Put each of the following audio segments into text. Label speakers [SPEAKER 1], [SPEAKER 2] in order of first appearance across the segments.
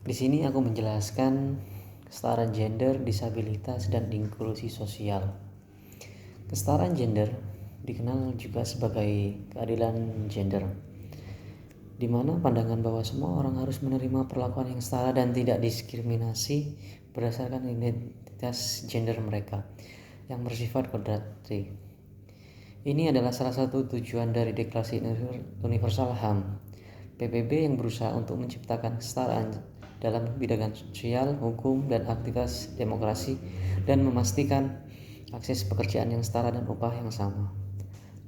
[SPEAKER 1] Di sini aku menjelaskan kesetaraan gender, disabilitas, dan inklusi sosial. Kesetaraan gender dikenal juga sebagai keadilan gender, di mana pandangan bahwa semua orang harus menerima perlakuan yang setara dan tidak diskriminasi berdasarkan identitas gender mereka yang bersifat kodrati. Ini adalah salah satu tujuan dari Deklarasi Universal HAM PBB yang berusaha untuk menciptakan kesetaraan dalam bidang sosial, hukum, dan aktivitas demokrasi dan memastikan akses pekerjaan yang setara dan upah yang sama.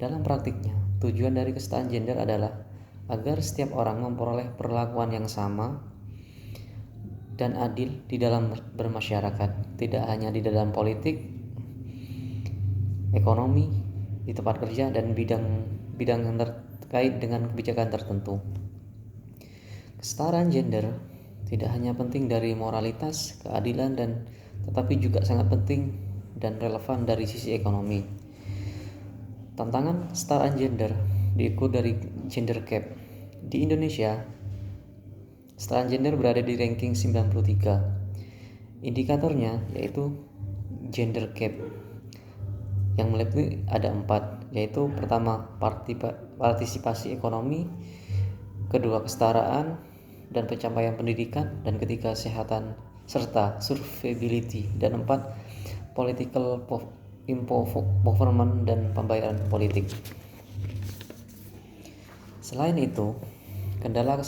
[SPEAKER 1] Dalam praktiknya, tujuan dari kesetaraan gender adalah agar setiap orang memperoleh perlakuan yang sama dan adil di dalam bermasyarakat, tidak hanya di dalam politik, ekonomi, di tempat kerja, dan bidang yang terkait dengan kebijakan tertentu. Kesetaraan gender tidak hanya penting dari moralitas, keadilan, dan tetapi juga sangat penting dan relevan dari sisi ekonomi. Tantangan kesetaraan gender diukur dari gender gap. Di Indonesia, kesetaraan gender berada di ranking 93. Indikatornya yaitu gender gap yang meliputi ada 4, yaitu pertama partisipasi ekonomi, kedua kesetaraan dan pencapaian pendidikan, dan ketiga kesehatan serta survivability, dan 4 political empowerment dan pembayaran politik. Selain itu, kendala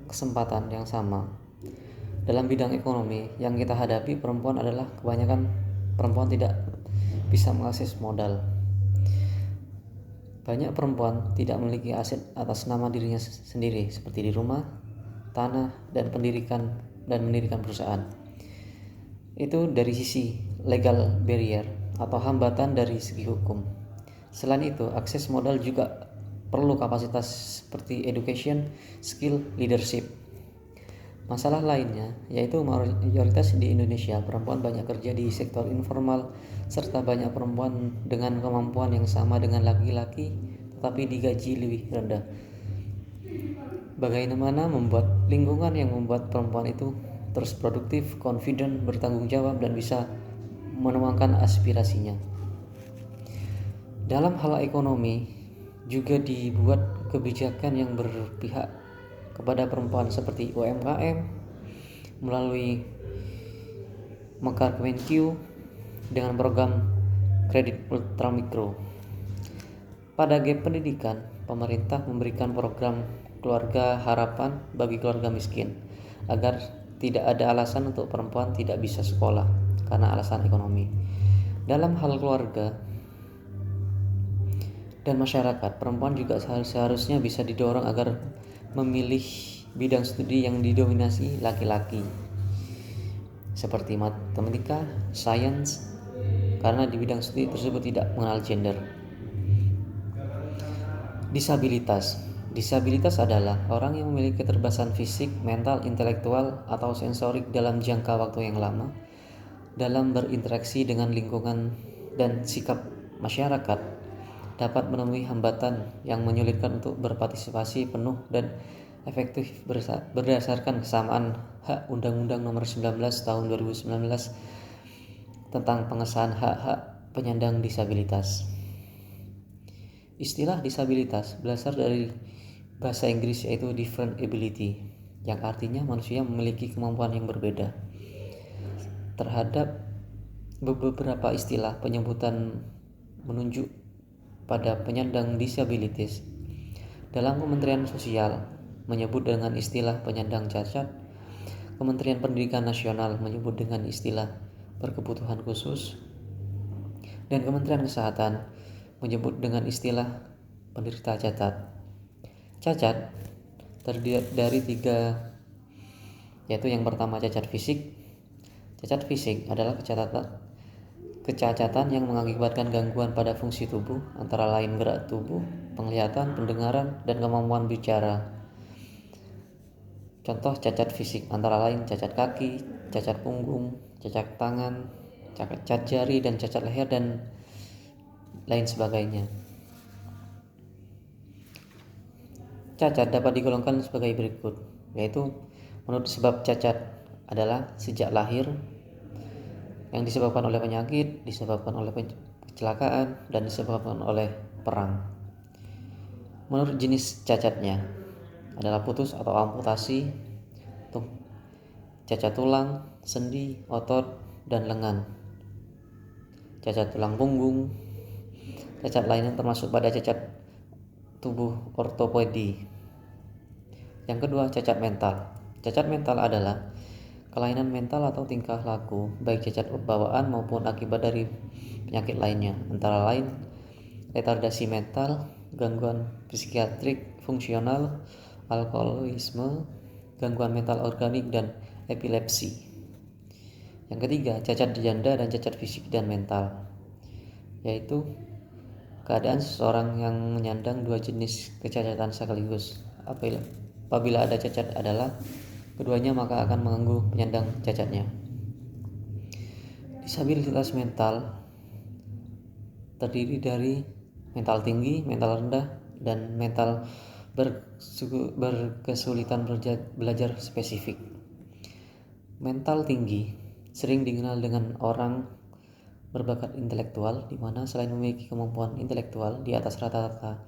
[SPEAKER 1] kesempatan yang sama dalam bidang ekonomi yang kita hadapi perempuan adalah kebanyakan perempuan tidak bisa mengakses modal. Banyak perempuan tidak memiliki aset atas nama dirinya sendiri seperti di rumah, tanah, dan mendirikan perusahaan. Itu dari sisi legal barrier atau hambatan dari segi hukum. Selain itu, akses modal juga perlu kapasitas seperti education, skill, leadership. Masalah lainnya yaitu mayoritas di Indonesia perempuan banyak kerja di sektor informal, serta banyak perempuan dengan kemampuan yang sama dengan laki-laki tetapi digaji lebih rendah. Bagaimana membuat lingkungan yang membuat perempuan itu terus produktif, confident, bertanggung jawab, dan bisa menuangkan aspirasinya. Dalam hal ekonomi juga dibuat kebijakan yang berpihak kepada perempuan seperti UMKM melalui Mekar Kemenq dengan program kredit ultramikro. Pada gap pendidikan, pemerintah memberikan program keluarga harapan bagi keluarga miskin agar tidak ada alasan untuk perempuan tidak bisa sekolah karena alasan ekonomi. Dalam hal keluarga dan masyarakat, perempuan juga seharusnya bisa didorong agar memilih bidang studi yang didominasi laki-laki seperti matematika, sains, karena di bidang studi tersebut tidak mengenal gender. Disabilitas adalah orang yang memiliki keterbatasan fisik, mental, intelektual, atau sensorik dalam jangka waktu yang lama dalam berinteraksi dengan lingkungan dan sikap masyarakat dapat menemui hambatan yang menyulitkan untuk berpartisipasi penuh dan efektif berdasarkan kesamaan hak Undang-Undang Nomor 19 Tahun 2019 tentang pengesahan hak-hak penyandang disabilitas. Istilah disabilitas berasal dari bahasa Inggris yaitu different ability, yang artinya manusia memiliki kemampuan yang berbeda. Terhadap beberapa istilah penyebutan menunjuk pada penyandang disabilitas. Dalam Kementerian Sosial menyebut dengan istilah penyandang cacat, Kementerian Pendidikan Nasional menyebut dengan istilah berkebutuhan khusus, dan Kementerian Kesehatan menyebut dengan istilah penderita cacat. Cacat terdiri dari 3, yaitu yang pertama cacat fisik. Cacat fisik adalah kecacatan yang mengakibatkan gangguan pada fungsi tubuh, antara lain gerak tubuh, penglihatan, pendengaran, dan kemampuan bicara. Contoh cacat fisik antara lain cacat kaki, cacat punggung, cacat tangan, cacat jari, dan cacat leher, dan lain sebagainya. Cacat dapat digolongkan sebagai berikut, yaitu Menurut sebab cacat adalah sejak lahir, yang disebabkan oleh penyakit, disebabkan oleh kecelakaan, dan disebabkan oleh perang. Menurut jenis cacatnya adalah putus atau amputasi, cacat tulang, sendi, otot, dan lengan, cacat tulang punggung, cacat lainnya termasuk pada cacat tubuh ortopedi. Yang kedua, cacat mental. Cacat mental adalah kelainan mental atau tingkah laku, baik cacat bawaan maupun akibat dari penyakit lainnya, antara lain retardasi mental, gangguan psikiatrik fungsional, alkoholisme, gangguan mental organik, dan epilepsi. Yang ketiga, cacat janda dan cacat fisik dan mental, yaitu keadaan seseorang yang menyandang dua jenis kecacatan sekaligus. Apabila ada cacat adalah keduanya, maka akan mengganggu penyandang cacatnya. Disabilitas mental terdiri dari mental tinggi, mental rendah, dan mental berkesulitan belajar spesifik. Mental tinggi sering dikenal dengan orang berbakat intelektual, di mana selain memiliki kemampuan intelektual di atas rata-rata,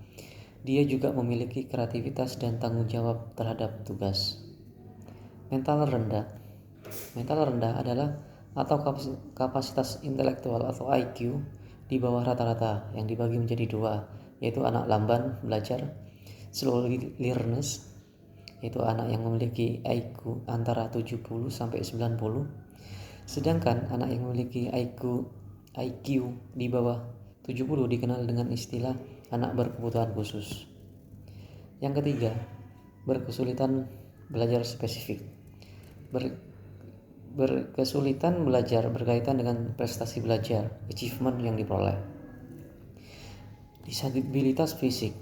[SPEAKER 1] dia juga memiliki kreativitas dan tanggung jawab terhadap tugas. Mental rendah adalah atau kapasitas intelektual atau IQ di bawah rata-rata, yang dibagi menjadi dua, yaitu anak lamban belajar, slow learners, yaitu anak yang memiliki IQ antara 70 sampai 90, sedangkan anak yang memiliki IQ di bawah 70 dikenal dengan istilah anak berkebutuhan khusus. Yang ketiga, berkesulitan belajar spesifik. Berkesulitan belajar berkaitan dengan prestasi belajar, achievement yang diperoleh. Disabilitas fisik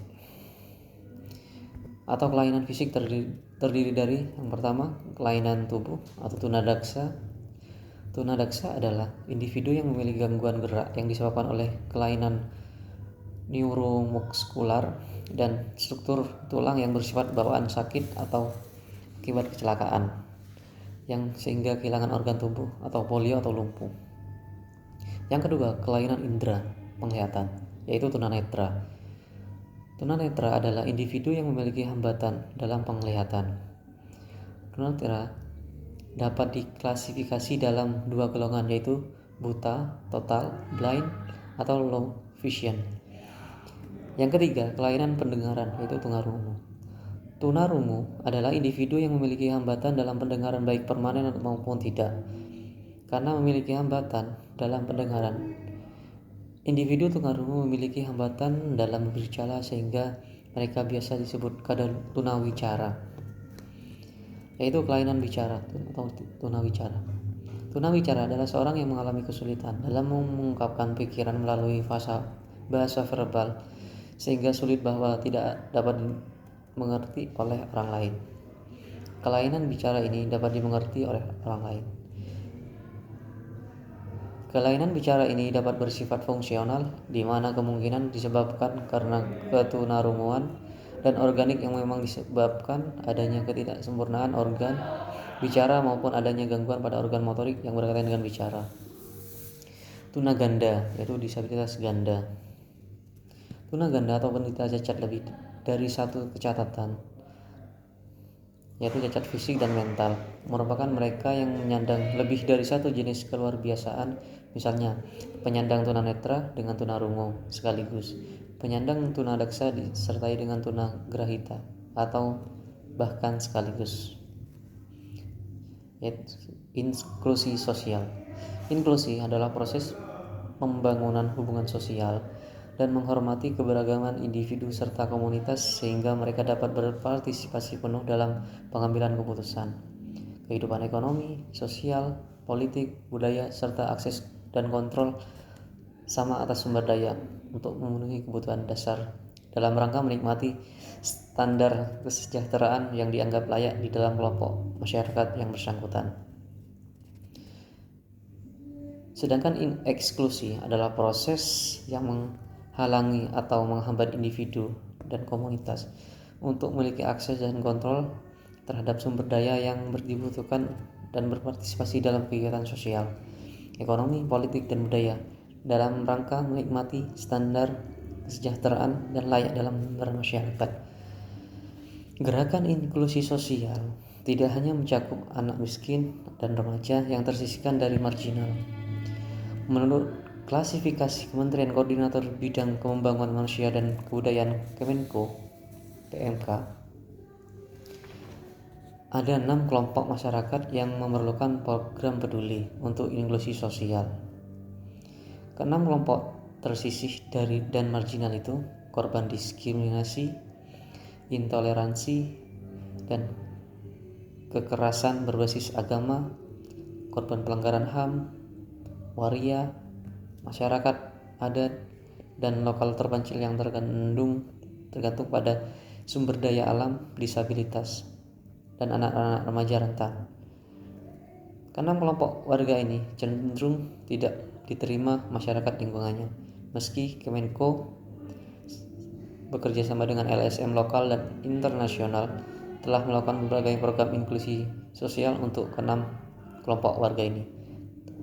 [SPEAKER 1] atau kelainan fisik terdiri dari yang pertama, kelainan tubuh atau tunadaksa. Tunadaksa adalah individu yang memiliki gangguan gerak yang disebabkan oleh kelainan neuromuskular dan struktur tulang yang bersifat bawaan sakit atau akibat kecelakaan, yang sehingga kehilangan organ tubuh atau polio atau lumpuh. Yang kedua, kelainan indera penglihatan, yaitu tunanetra. Tunanetra adalah individu yang memiliki hambatan dalam penglihatan. Tunanetra dapat diklasifikasi dalam dua golongan, yaitu buta total, blind, atau low vision. Yang ketiga, kelainan pendengaran, yaitu tunarungu. Tunarungu adalah individu yang memiliki hambatan dalam pendengaran baik permanen maupun tidak. Karena memiliki hambatan dalam pendengaran, individu tunarungu memiliki hambatan dalam berbicara sehingga mereka biasa disebut tunawicara, yaitu kelainan bicara atau tunawicara. Tunawicara adalah seorang yang mengalami kesulitan dalam mengungkapkan pikiran melalui bahasa verbal, sehingga sulit bahwa tidak dapat dimengerti oleh orang lain. Kelainan bicara ini dapat dimengerti oleh orang lain. Kelainan bicara ini dapat bersifat fungsional, di mana kemungkinan disebabkan karena ketunarunguan, dan organik yang memang disebabkan adanya ketidaksempurnaan organ bicara maupun adanya gangguan pada organ motorik yang berkaitan dengan bicara. Tunaganda, yaitu disabilitas ganda. Tunaganda atau penderita cacat lebih dari satu kecacatan, yaitu cacat fisik dan mental, merupakan mereka yang menyandang lebih dari satu jenis keluarbiasaan, misalnya penyandang tunanetra dengan tunarungu sekaligus, penyandang tunadaksa disertai dengan tunagrahita, atau bahkan sekaligus. Inklusi sosial. Inklusi adalah proses pembangunan hubungan sosial dan menghormati keberagaman individu serta komunitas sehingga mereka dapat berpartisipasi penuh dalam pengambilan keputusan, kehidupan ekonomi, sosial, politik, budaya, serta akses dan kontrol sama atas sumber daya untuk memenuhi kebutuhan dasar dalam rangka menikmati standar kesejahteraan yang dianggap layak di dalam kelompok masyarakat yang bersangkutan. Sedangkan eksklusi adalah proses yang menghalangi atau menghambat individu dan komunitas untuk memiliki akses dan kontrol terhadap sumber daya yang dibutuhkan dan berpartisipasi dalam kegiatan sosial, ekonomi, politik, dan budaya dalam rangka menikmati standar kesejahteraan dan layak dalam bermasyarakat. Gerakan inklusi sosial tidak hanya mencakup anak miskin dan remaja yang tersisihkan dari marginal. Menurut klasifikasi Kementerian Koordinator Bidang Pembangunan Manusia dan Kebudayaan Kemenko (PMK), ada 6 kelompok masyarakat yang memerlukan program peduli untuk inklusi sosial. Keenam kelompok tersisih dari dan marginal itu korban diskriminasi, intoleransi, dan kekerasan berbasis agama, korban pelanggaran HAM, waria, masyarakat adat, dan lokal terpencil yang tergantung pada sumber daya alam, disabilitas, dan anak-anak remaja rentan. Keenam kelompok warga ini cenderung tidak diterima masyarakat lingkungannya, meski Kemenko bekerja sama dengan LSM lokal dan internasional telah melakukan berbagai program inklusi sosial untuk keenam kelompok warga ini.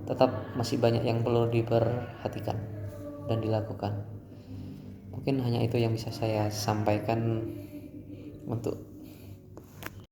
[SPEAKER 1] Tetap masih banyak yang perlu diperhatikan dan dilakukan. Mungkin hanya itu yang bisa saya sampaikan untuk